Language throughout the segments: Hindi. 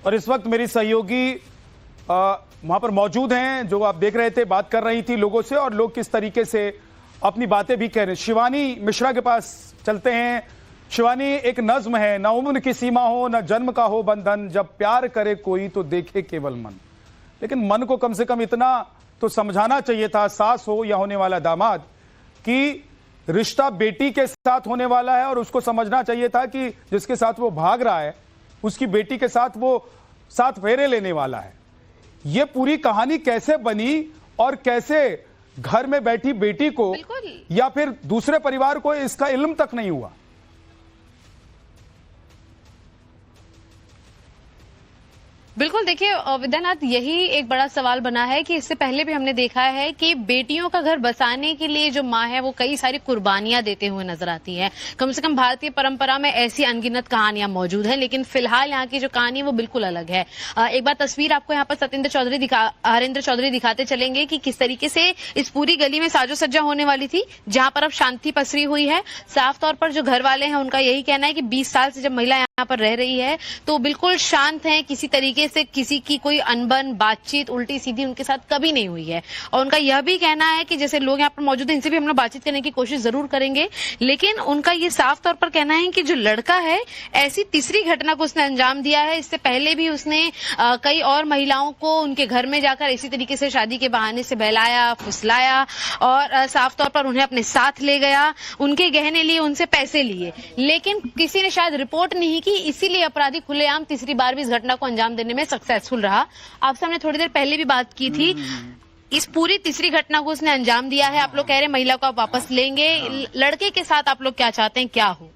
और इस वक्त मेरी सहयोगी वहां पर मौजूद हैं, जो आप देख रहे थे, बात कर रही थी लोगों से और लोग किस तरीके से अपनी बातें भी कह रहे हैं। शिवानी मिश्रा के पास चलते हैं। शिवानी, एक नज्म है, न उम्र की सीमा हो न जन्म का हो बंधन, जब प्यार करे कोई तो देखे केवल मन। लेकिन मन को कम से कम इतना तो समझाना चाहिए था, सास हो या होने वाला दामाद, कि रिश्ता बेटी के साथ होने वाला है और उसको समझना चाहिए था कि जिसके साथ वो भाग रहा है उसकी बेटी के साथ वो 7 फेरे लेने वाला है। ये पूरी कहानी कैसे बनी और कैसे घर में बैठी बेटी को या फिर दूसरे परिवार को इसका इल्म तक नहीं हुआ? बिल्कुल, देखिए विद्यानाथ, यही एक बड़ा सवाल बना है कि इससे पहले भी हमने देखा है कि बेटियों का घर बसाने के लिए जो माँ है वो कई सारी कुर्बानियां देते हुए नजर आती है। कम से कम भारतीय परंपरा में ऐसी अनगिनत कहानियां मौजूद हैं, लेकिन फिलहाल यहाँ की जो कहानी है वो बिल्कुल अलग है। एक बार तस्वीर आपको यहाँ पर हरेंद्र चौधरी दिखाते चलेंगे कि किस तरीके से इस पूरी गली में साजो सज्जा होने वाली थी, जहां पर अब शांति पसरी हुई है। साफ तौर पर जो घर वाले हैं उनका यही कहना है कि 20 साल से जब महिला यहाँ पर रह रही है तो बिल्कुल शांत है, किसी तरीके से किसी की कोई अनबन बातचीत उल्टी सीधी उनके साथ कभी नहीं हुई है। और उनका यह भी कहना है कि जैसे लोग यहाँ पर मौजूद हैं इनसे भी हम लोग बातचीत करने की कोशिश जरूर करेंगे, लेकिन उनका ये साफ तौर पर कहना है कि जो लड़का है ऐसी तीसरी घटना को उसने अंजाम दिया है। इससे पहले भी उसने कई और महिलाओं को उनके घर में जाकर इसी तरीके से शादी के बहाने से बहलाया फुसलाया और साफ तौर पर उन्हें अपने साथ ले गया, उनके गहने लिए, उनसे पैसे लिए, लेकिन किसी ने शायद रिपोर्ट नहीं की, इसीलिए अपराधी खुलेआम तीसरी बार भी इस घटना को अंजाम देने में सक्सेसफुल रहा। आपसे हमने थोड़ी देर पहले भी बात की थी, इस पूरी तीसरी घटना को उसने अंजाम दिया है। आप लोग कह रहे हैं महिला को आप वापस लेंगे, लड़के के साथ आप लोग क्या चाहते हैं, क्या हो?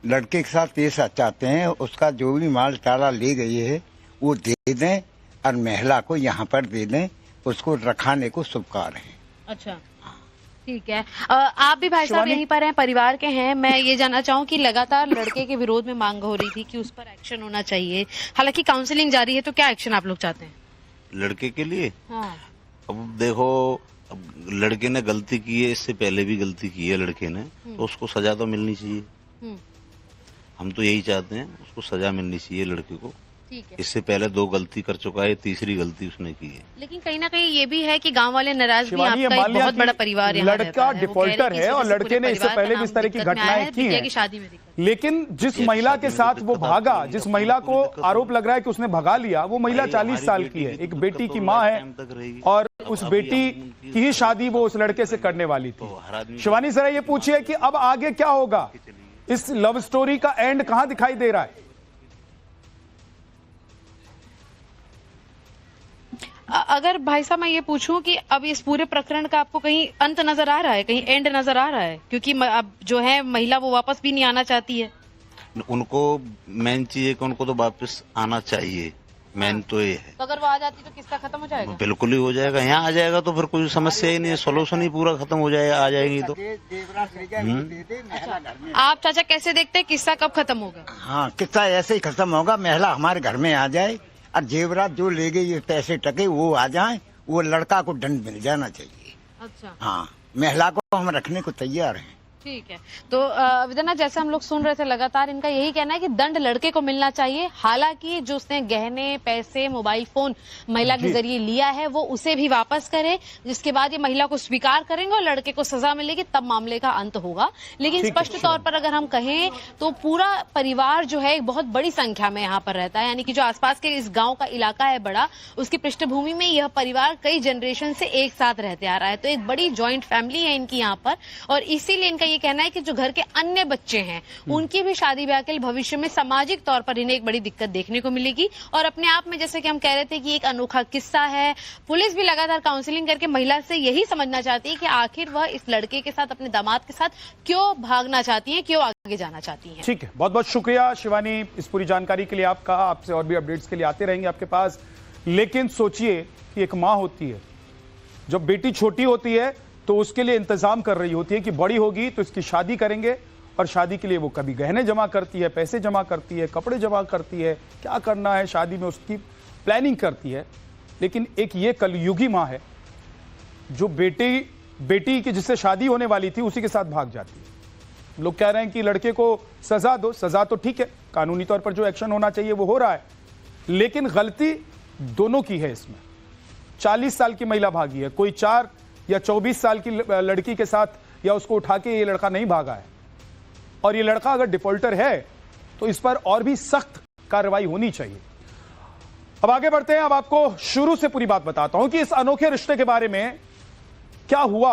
लड़के के साथ ये चाहते हैं उसका जो भी माल ताला ले गई है वो दे दें और महिला को यहाँ पर दे दें, उसको रखाने को स्वीकार है। अच्छा, ठीक है। आप भी भाई साहब यहीं पर हैं, परिवार के हैं। मैं ये जानना चाहूँ कि लगातार लड़के के विरोध में मांग हो रही थी कि उस पर एक्शन होना चाहिए, हालांकि काउंसलिंग जारी है, तो क्या एक्शन आप लोग चाहते हैं लड़के के लिए? हाँ। अब देखो, अब लड़के ने गलती की है, इससे पहले भी गलती की है लड़के ने, तो उसको सजा तो मिलनी चाहिए। हम तो यही चाहते हैं, उसको सजा मिलनी चाहिए लड़के को। ठीक है। इससे पहले 2 गलती कर चुका है, तीसरी गलती उसने की है। लेकिन कहीं ना कहीं ये भी है कि गांव वाले नाराज भी, आपका एक बहुत बड़ा परिवार यहाँ लड़का डिफॉल्टर है और लड़के ने इससे पहले भी इस तरह की घटनाएं की हैं, शादी में। लेकिन जिस महिला के साथ वो भागा, जिस महिला को आरोप लग रहा है कि उसने भगा लिया, वो महिला 40 साल की है, एक बेटी की माँ है और उस बेटी की ही शादी वो उस लड़के से करने वाली थी। शिवानी, जरा ये पूछिए कि अब आगे क्या होगा? इस लव स्टोरी का एंड कहां दिखाई दे रहा है? अगर भाई साहब मैं ये पूछूं कि अब इस पूरे प्रकरण का आपको कहीं अंत नजर आ रहा है, कहीं एंड नजर आ रहा है? क्योंकि अब जो है महिला वो वापस भी नहीं आना चाहती है। उनको मेन चीज है कि उनको तो वापस आना चाहिए, मेन तो ये है। तो अगर वो आ जाती तो किसका खत्म हो जाएगा? बिल्कुल ही हो जाएगा, यहाँ आ जाएगा तो फिर कोई समस्या ही नहीं है, सोल्यूशन ही पूरा खत्म हो जाएगा, आ जाएगी तो। आप चाचा कैसे देखते हैं किस्सा कब खत्म होगा? हाँ, किस्सा ऐसे ही खत्म होगा, महिला हमारे घर में आ जाए और जेवरात जो ले गई ये पैसे टके वो आ जाए, वो लड़का को दंड मिल जाना चाहिए। अच्छा। हाँ, महिला को हम रखने को तैयार हैं। ठीक है। तो विद्यानाथ, जैसे हम लोग सुन रहे थे लगातार इनका यही कहना है कि दंड लड़के को मिलना चाहिए। हालांकि जो उसने गहने पैसे मोबाइल फोन महिला के जरिए लिया है वो उसे भी वापस करे, जिसके बाद ये महिला को स्वीकार करेंगे और लड़के को सजा मिलेगी, तब मामले का अंत होगा। लेकिन स्पष्ट तौर पर अगर हम कहें तो पूरा परिवार जो है एक बहुत बड़ी संख्या में यहाँ पर रहता है, यानी कि जो आसपास के इस गाँव का इलाका है बड़ा, उसकी पृष्ठभूमि में यह परिवार कई जनरेशन से एक साथ रहते आ रहा है। तो एक बड़ी ज्वाइंट फैमिली है इनकी यहाँ पर, और इसीलिए इनका कहना है कि जो घर के अन्य बच्चे हैं उनकी भी शादी ब्याह के भविष्य में सामाजिक तौर पर इन्हें एक बड़ी दिक्कत देखने को मिलेगी। और अपने आप में जैसे कि हम कह रहे थे कि एक अनोखा किस्सा है। पुलिस भी लगातार काउंसलिंग करके महिला से यही समझना चाहती है कि आखिर वह इस लड़के के साथ, अपने दामाद के साथ क्यों भागना चाहती है, क्यों आगे जाना चाहती है। ठीक है, बहुत बहुत शुक्रिया शिवानी इस पूरी जानकारी के लिए आपका। आपसे और भी अपडेट्स के लिए आते रहेंगे आपके पास। लेकिन सोचिए कि एक माँ होती है, जब बेटी छोटी होती है तो उसके लिए इंतजाम कर रही होती है कि बड़ी होगी तो इसकी शादी करेंगे, और शादी के लिए वो कभी गहने जमा करती है, पैसे जमा करती है, कपड़े जमा करती है, क्या करना है शादी में उसकी प्लानिंग करती है। लेकिन एक ये कलयुगी माँ है जो बेटी की जिससे शादी होने वाली थी उसी के साथ भाग जाती है। लोग कह रहे हैं कि लड़के को सजा दो, सजा तो ठीक है, कानूनी तौर पर जो एक्शन होना चाहिए वो हो रहा है, लेकिन गलती दोनों की है इसमें। 40 साल की महिला भागी है, कोई 4 या 24 साल की लड़की के साथ या उसको उठा के ये लड़का नहीं भागा है। और ये लड़का अगर डिफॉल्टर है तो इस पर और भी सख्त कार्रवाई होनी चाहिए। अब आगे बढ़ते हैं। अब आपको शुरू से पूरी बात बताता हूं कि इस अनोखे रिश्ते के बारे में क्या हुआ।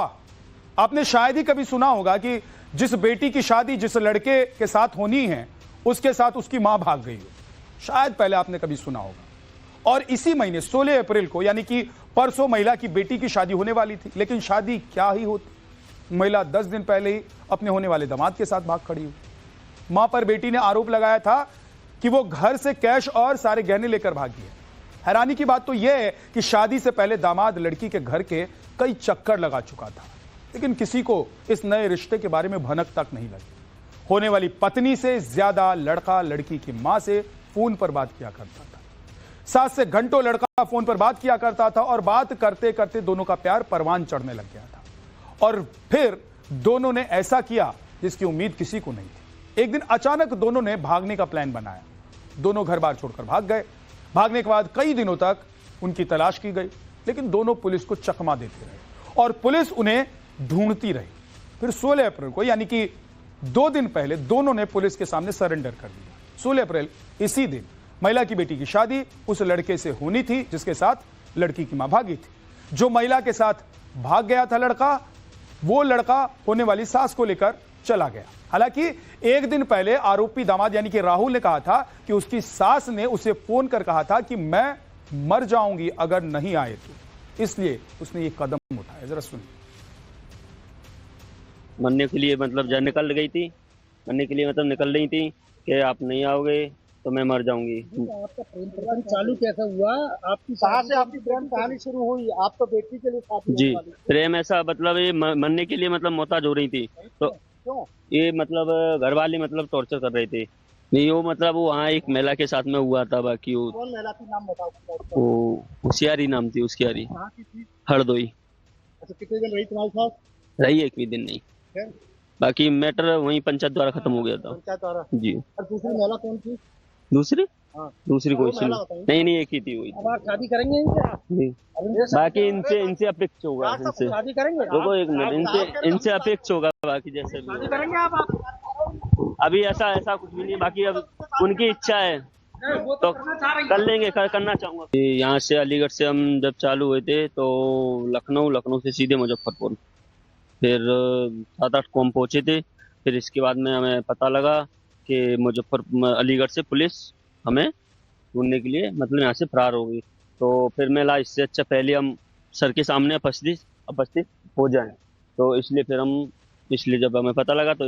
आपने शायद ही कभी सुना होगा कि जिस बेटी की शादी जिस लड़के के साथ होनी है उसके साथ उसकी मां भाग गई हो। शायद पहले आपने कभी सुना होगा। और इसी महीने 16 अप्रैल को यानी कि परसों महिला की बेटी की शादी होने वाली थी, लेकिन शादी क्या ही होती। महिला 10 दिन पहले ही अपने होने वाले दामाद के साथ भाग खड़ी हुई। मां पर बेटी ने आरोप लगाया था कि वो घर से कैश और सारे गहने लेकर भागी है। हैरानी की बात तो यह है कि शादी से पहले दामाद लड़की के घर के कई चक्कर लगा चुका था, लेकिन किसी को इस नए रिश्ते के बारे में भनक तक नहीं लगी। होने वाली पत्नी से ज्यादा लड़का लड़की की मां से फोन पर बात किया करता था। सास से घंटों लड़का फोन पर बात किया करता था और बात करते करते दोनों का प्यार परवान चढ़ने लग गया था। और फिर दोनों ने ऐसा किया जिसकी उम्मीद किसी को नहीं थी। एक दिन अचानक दोनों ने भागने का प्लान बनाया। दोनों घर बार छोड़कर भाग गए। भागने के बाद कई दिनों तक उनकी तलाश की गई, लेकिन दोनों पुलिस को चकमा देते रहे और पुलिस उन्हें ढूंढती रही। फिर 16 अप्रैल को यानी कि 2 दिन पहले दोनों ने पुलिस के सामने सरेंडर कर दिया। 16 अप्रैल इसी दिन महिला की बेटी की शादी उस लड़के से होनी थी जिसके साथ लड़की की मां भागी थी। जो महिला के साथ भाग गया था लड़का, वो लड़का होने वाली सास को लेकर चला गया। हालांकि एक दिन पहले आरोपी दामाद यानी कि राहुल ने कहा था कि उसकी सास ने उसे फोन कर कहा था कि मैं मर जाऊंगी अगर नहीं आए तो, इसलिए उसने ये कदम उठाया। जरा सुनिए। मरने के लिए मतलब जब निकल गई थी, मरने के लिए मतलब निकल रही थी कि आप नहीं आओगे तो मैं मर जाऊंगी। आपका प्रेम प्रकरण चालू कैसा हुआ? आपकी कहाँ से आपकी प्रेम कहानी शुरू हुई? आप तो बेटी के लिए साथी जी, होने वाली। प्रेम ऐसा मतलब ये मरने के लिए मतलब मोहताज हो रही थी, तो क्यों? ये मतलब घर वाले मतलब टॉर्चर कर रहे थे। नहीं वो मतलब वो वहाँ एक महिला के साथ में हुआ था। बाकी वो कौन महिला थी, नाम बताओ। वो होशियारी नाम थी उसकी। यारी कहाँ की थी? हरदोई अच्छा, कितने दिन रही तुम्हारे साथ? रही, एक भी दिन नहीं। फिर? बाकी मैटर वहीं पंचायत द्वारा खत्म हो गया था। पंचायत द्वारा। जी। और दूसरी महिला कौन थी? दूसरी हाँ। दूसरी कोई वो महिला नहीं, बताइए। नहीं एक ही थी वही। अब आप शादी करेंगे इनसे? आप? जी। बाकी इनसे अपेक्ष होगा। आप इनसे शादी करेंगे? रुको एक मिनट, इनसे अपेक्ष होगा। बाकी जैसे भी शादी होगा। करेंगे आप? अभी ऐसा कुछ भी नहीं। बाकी अब उनकी इच्छा है वो तो करना चाह रही है। कर लेंगे, करना चाहूंगा। यहाँ से अलीगढ़ से हम जब चालू हुए थे तो लखनऊ से सीधे मुजफ्फरपुर, फिर 7-8 को हम पहुंचे थे। फिर इसके बाद में हमें पता लगा कि अलीगढ़ से पुलिस हमें ढूंढने के लिए मतलब यहाँ से फरार हो गई। तो फिर मैं ला इससे अच्छा पहले हम सर के सामने उपस्थित हो जाएं। तो इसलिए जब हमें पता लगा तो